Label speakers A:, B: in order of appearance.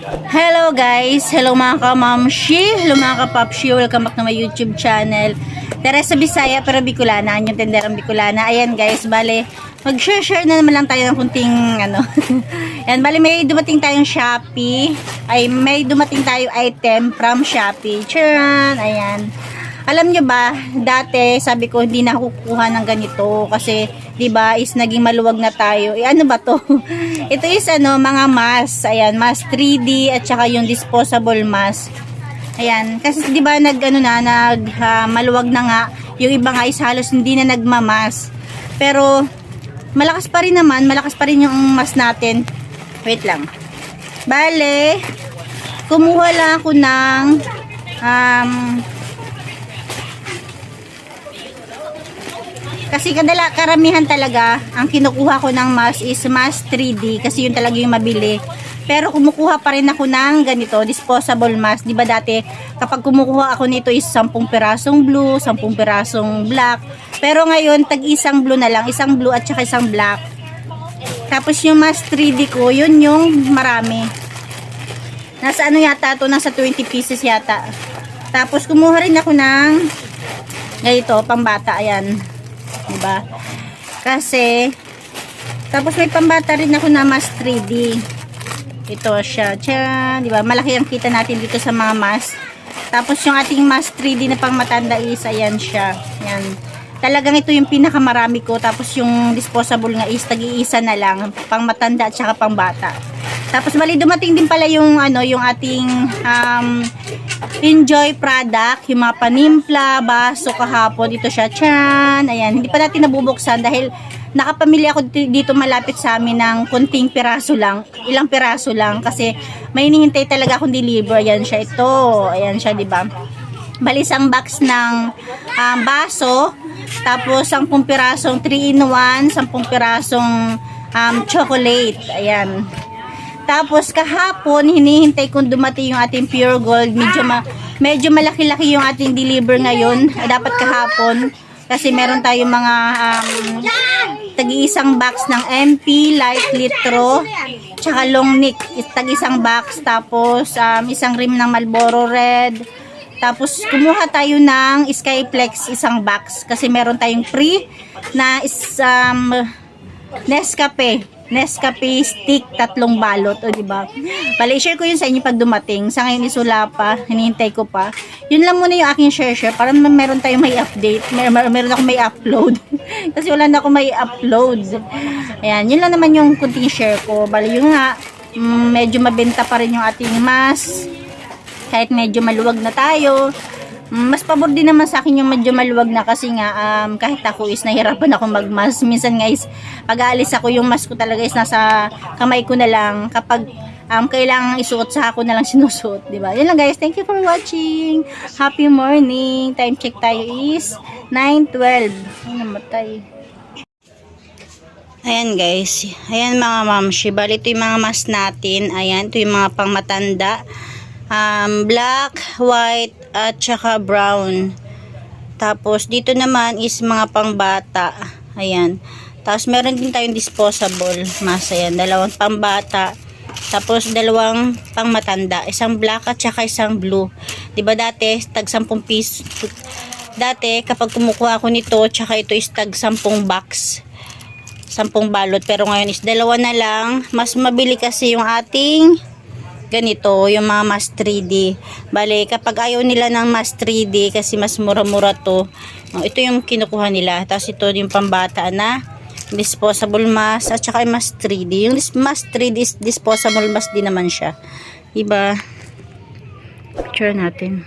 A: Hello guys, hello mga kamamshi, hello mga kapapshi, welcome back na my YouTube channel. Teresa Bisaya pero Bicolana, anyong tenderang Bicolana. Ayan guys, bale, mag-share na naman lang tayo ng kunting Ayan, bale may dumating tayong Shopee. May dumating tayong item from Shopee. Charan, ayan. Alam nyo ba, dati sabi ko hindi na kukuha ng ganito kasi 'di ba is naging maluwag na tayo. Ano ba 'to? Ito is mga mask. Ayan, mask 3D at saka yung disposable mask. Ayan, kasi 'di ba maluwag na nga. Yung iba nga is halos hindi na nagmamas. Pero malakas pa rin yung mask natin. Wait lang. Bale, kumuha lang ako ng kasi karamihan talaga ang kinukuha ko ng mask is mask 3D kasi yun talaga yung mabili. Pero kumukuha pa rin ako ng ganito, disposable mask. Di ba dati kapag kumukuha ako nito is 10 pirasong blue, 10 pirasong black. Pero ngayon tag-isang blue na lang, isang blue at saka isang black. Tapos yung mask 3D ko, yun yung marami. Nasa yata to, nasa 20 pieces yata. Tapos kumuha rin ako ng ganito, pambata, ayan. Diba? Kasi tapos may pambata rin ako na mask 3D. Ito siya. Tiyan, diba? Malaki ang kita natin dito sa mga mask. Tapos yung ating mask 3D na pang matanda is ayan siya. Yan. Talagang ito yung pinakamarami ko. Tapos yung disposable nga is tag-iisa na lang, pang matanda at saka pang bata. Tapos bali dumating din pala yung yung ating Enjoy product, yung mga panimpla, baso kahapon. Ito siya, tiyan. Ayan, hindi pa natin nabubuksan dahil nakapamili ako dito malapit sa amin ng kunting piraso lang. Ilang piraso lang kasi may hinihintay talaga akong deliver. Ayan siya, ito. Ayan siya, diba? Bali, isang box ng baso. Tapos, 10 pirasong 3-in-1, 10 pirasong chocolate. Ayan. Tapos kahapon hinihintay kong dumating yung ating pure gold. Medyo malaki-laki yung ating deliver ngayon. Dapat kahapon kasi meron tayong mga tag-iisang box ng MP light litro tsaka long neck, tag-isang box. Tapos isang rim ng Marlboro Red. Tapos kumuha tayo ng Skyflex isang box kasi meron tayong free na Nescafe stick 3 balot, o diba? Bale, share ko yun sa inyo pag dumating. Sa ngayon isula pa, hinihintay ko pa. Yun lang muna yung aking share para meron tayong may update. Meron ako may upload. Kasi wala na ako may upload. Ayan, yun lang naman yung kunting share ko. Bale, yun nga, medyo mabenta pa rin yung ating mask. Kahit medyo maluwag na tayo. Mas pabor din naman sa akin yung medyo maluwag na kasi nga kahit ako is nahirapan ako magmask. Minsan guys, pag aalis ako yung mask ko talaga is nasa kamay ko na lang. Kapag kailangan isuot sa ako na lang sinusuot, di ba? Yun lang guys, thank you for watching. Happy morning. Time check tayo is 9:12. Ay, namatay. Ayan guys, ayan mga mamshi. Bali ito yung mga mask natin. Ayan, ito yung mga pangmatanda. Black, white, at saka brown. Tapos dito naman is mga pangbata. Ayan. Tapos meron din tayong disposable mask. Ayan, 2 pambata. Tapos 2 pangmatanda. Isang black at saka isang blue. Diba dati tag 10 piso. Dati kapag kumukuha ako nito tsaka ito is tag 10 box. 10 balot. Pero ngayon is 2 na lang. Mas mabili kasi yung ating ganito, yung mga mask 3D. Bale, kapag ayaw nila ng mask 3D kasi mas mura-mura to, ito yung kinukuha nila. Tapos ito yung pambata na disposable mask at saka yung mask 3D. Yung mask 3D is disposable mask din naman siya. Diba? Picture natin.